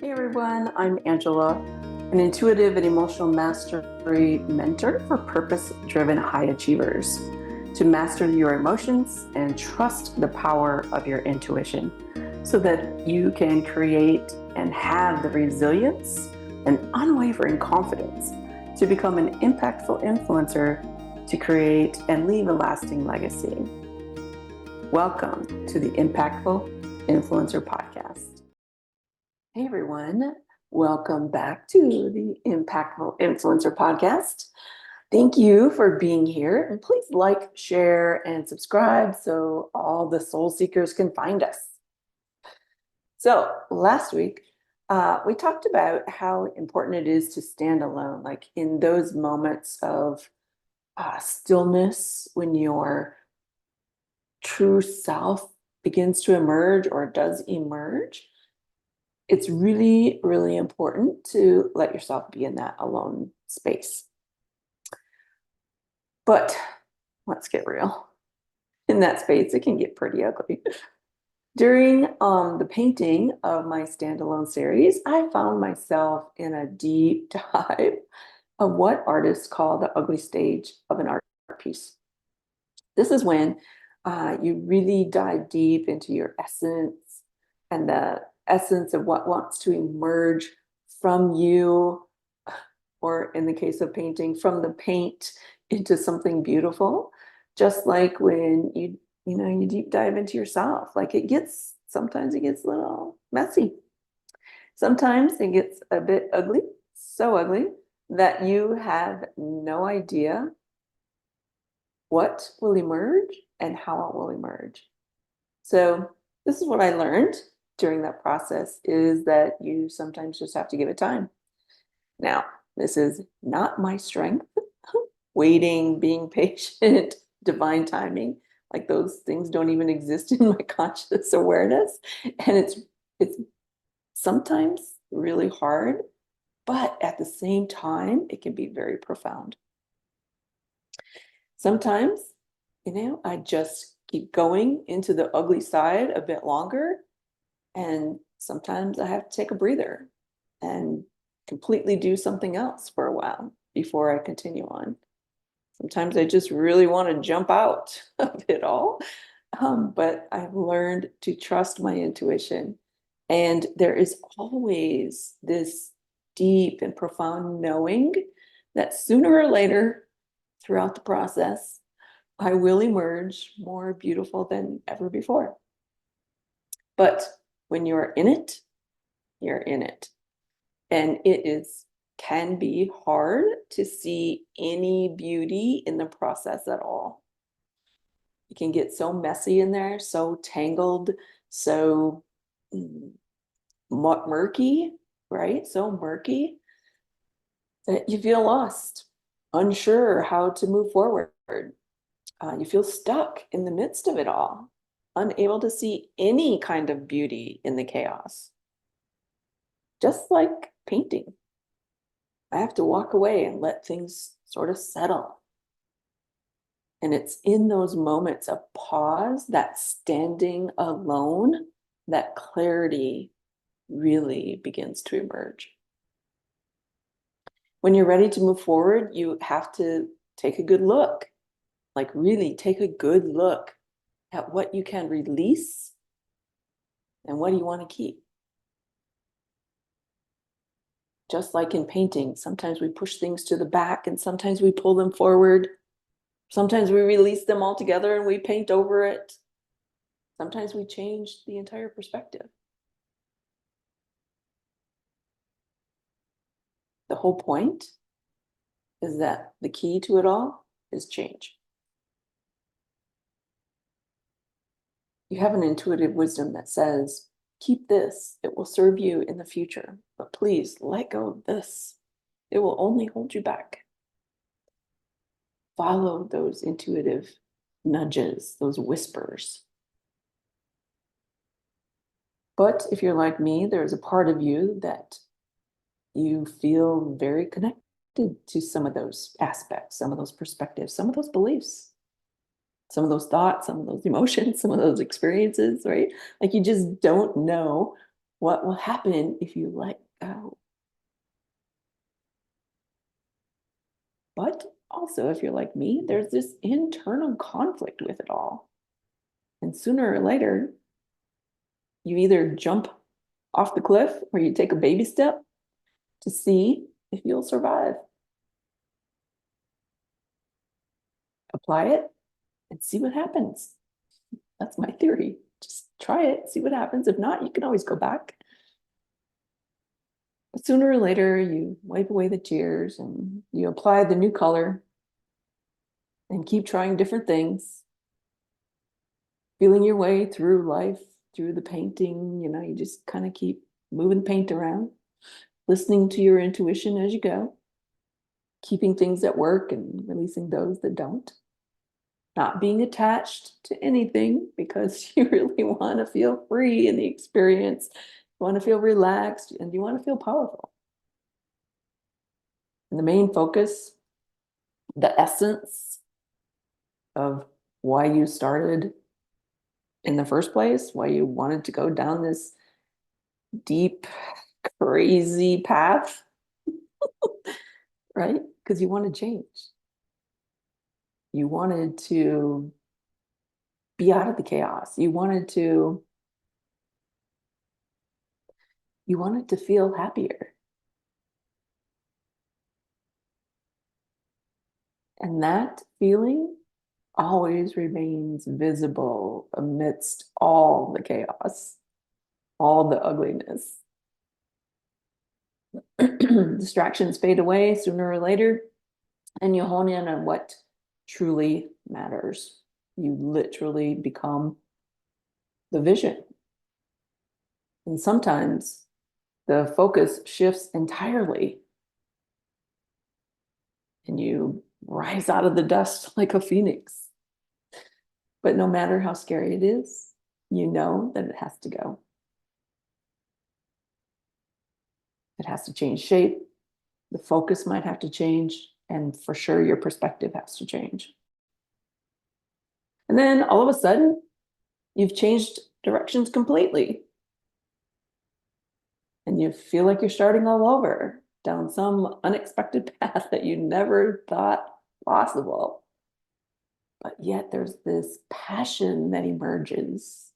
Hey everyone, I'm Angela, an intuitive and emotional mastery mentor for purpose-driven high achievers to master your emotions and trust the power of your intuition so that you can create and have the resilience and unwavering confidence to become an impactful influencer to create and leave a lasting legacy. Welcome to the Impactful Influencer Podcast. Hey everyone, welcome back to the Impactful Influencer Podcast. Thank you for being here, and please like, share, and subscribe so all the soul seekers can find us. So last week, we talked about how important it is to stand alone, like in those moments of stillness when your true self begins to emerge or does emerge. It's really, really important to let yourself be in that alone space. But let's get real. In that space, it can get pretty ugly. During the painting of my standalone series, I found myself in a deep dive of what artists call the ugly stage of an art piece. This is when you really dive deep into your essence and the essence of what wants to emerge from you, or in the case of painting, from the paint into something beautiful. Just like when you deep dive into yourself, like sometimes it gets a little messy. Sometimes it gets a bit ugly, so ugly that you have no idea what will emerge and how it will emerge. So this is what I learned during that process, is that you sometimes just have to give it time. Now, this is not my strength. Waiting, being patient, divine timing, like those things don't even exist in my conscious awareness. And it's sometimes really hard, but at the same time, it can be very profound. Sometimes, I just keep going into the ugly side a bit longer. And sometimes I have to take a breather and completely do something else for a while before I continue on. Sometimes I just really want to jump out of it all. But I've learned to trust my intuition. And there is always this deep and profound knowing that sooner or later, throughout the process, I will emerge more beautiful than ever before. But when you're in it, you're in it. And can be hard to see any beauty in the process at all. It can get so messy in there, so tangled, so murky, right? So murky that you feel lost, unsure how to move forward. You feel stuck in the midst of it all, unable to see any kind of beauty in the chaos. Just like painting, I have to walk away and let things sort of settle. And it's in those moments of pause, that standing alone, that clarity really begins to emerge. When you're ready to move forward, you have to take a good look, like really take a good look at what you can release and what do you want to keep. Just like in painting, sometimes we push things to the back and sometimes we pull them forward. Sometimes we release them all together and we paint over it. Sometimes we change the entire perspective. The whole point is that the key to it all is change. You have an intuitive wisdom that says, keep this, it will serve you in the future, but please let go of this. It will only hold you back. Follow those intuitive nudges, those whispers. But if you're like me, there's a part of you that you feel very connected to some of those aspects, some of those perspectives, some of those beliefs, some of those thoughts, some of those emotions, some of those experiences, right? Like you just don't know What will happen if you let go? But also, if you're like me, there's this internal conflict with it all. And sooner or later, you either jump off the cliff or you take a baby step to see if you'll survive. Apply it and see what happens. That's my theory. Just try it, see what happens. If not, you can always go back. But sooner or later, you wipe away the tears and you apply the new color and keep trying different things, feeling your way through life, through the painting. You just kind of keep moving paint around, listening to your intuition as you go, keeping things that work and releasing those that don't. Not being attached to anything because you really want to feel free in the experience. You want to feel relaxed and you want to feel powerful. And the main focus, the essence of why you started in the first place, why you wanted to go down this deep, crazy path, right? Because you want to change. You wanted to be out of the chaos. You wanted to feel happier. And that feeling always remains visible amidst all the chaos, all the ugliness. Distractions fade away sooner or later, and you hone in on what truly matters. You literally become the vision. And sometimes the focus shifts entirely, and you rise out of the dust like a phoenix. But no matter how scary it is, you know that it has to go. It has to change shape. The focus might have to change. And for sure, your perspective has to change. And then all of a sudden, you've changed directions completely. And you feel like you're starting all over down some unexpected path that you never thought possible. But yet there's this passion that emerges,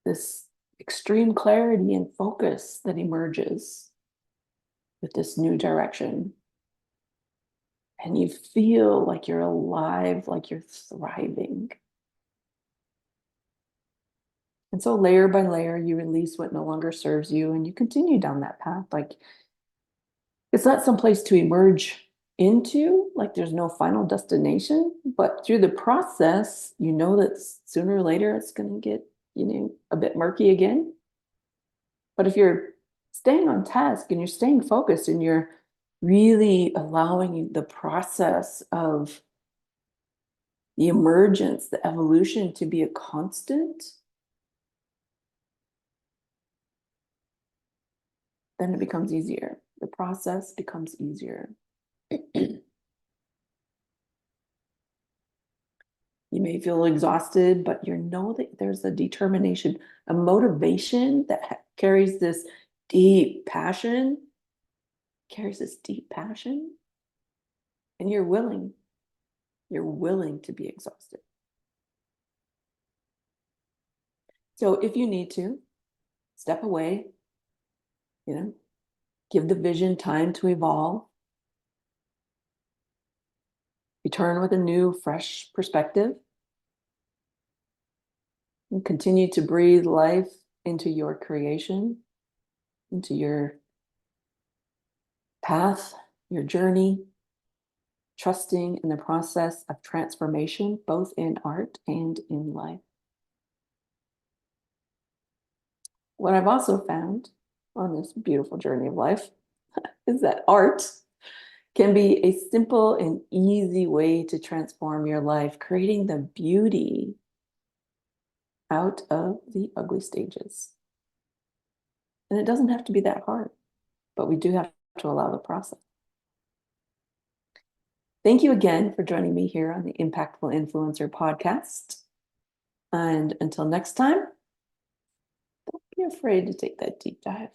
this extreme clarity and focus that emerges with this new direction. And you feel like you're alive, like you're thriving. And so layer by layer, you release what no longer serves you and you continue down that path. Like it's not someplace to emerge into, like there's no final destination, but through the process, you know that sooner or later it's going to get, a bit murky again. But if you're staying on task and you're staying focused and you're really allowing the process of the emergence, the evolution to be a constant, then it becomes easier. The process becomes easier. You may feel exhausted, but you know that there's a determination, a motivation that carries this deep passion, and you're willing to be exhausted. So if you need to, step away, give the vision time to evolve, return with a new, fresh perspective, and continue to breathe life into your creation, into your path, your journey, trusting in the process of transformation, both in art and in life. What I've also found on this beautiful journey of life is that art can be a simple and easy way to transform your life, creating the beauty out of the ugly stages. And it doesn't have to be that hard, but we do have to allow the process. Thank you again for joining me here on the Impactful Influencer podcast. And until next time, afraid to take that deep dive.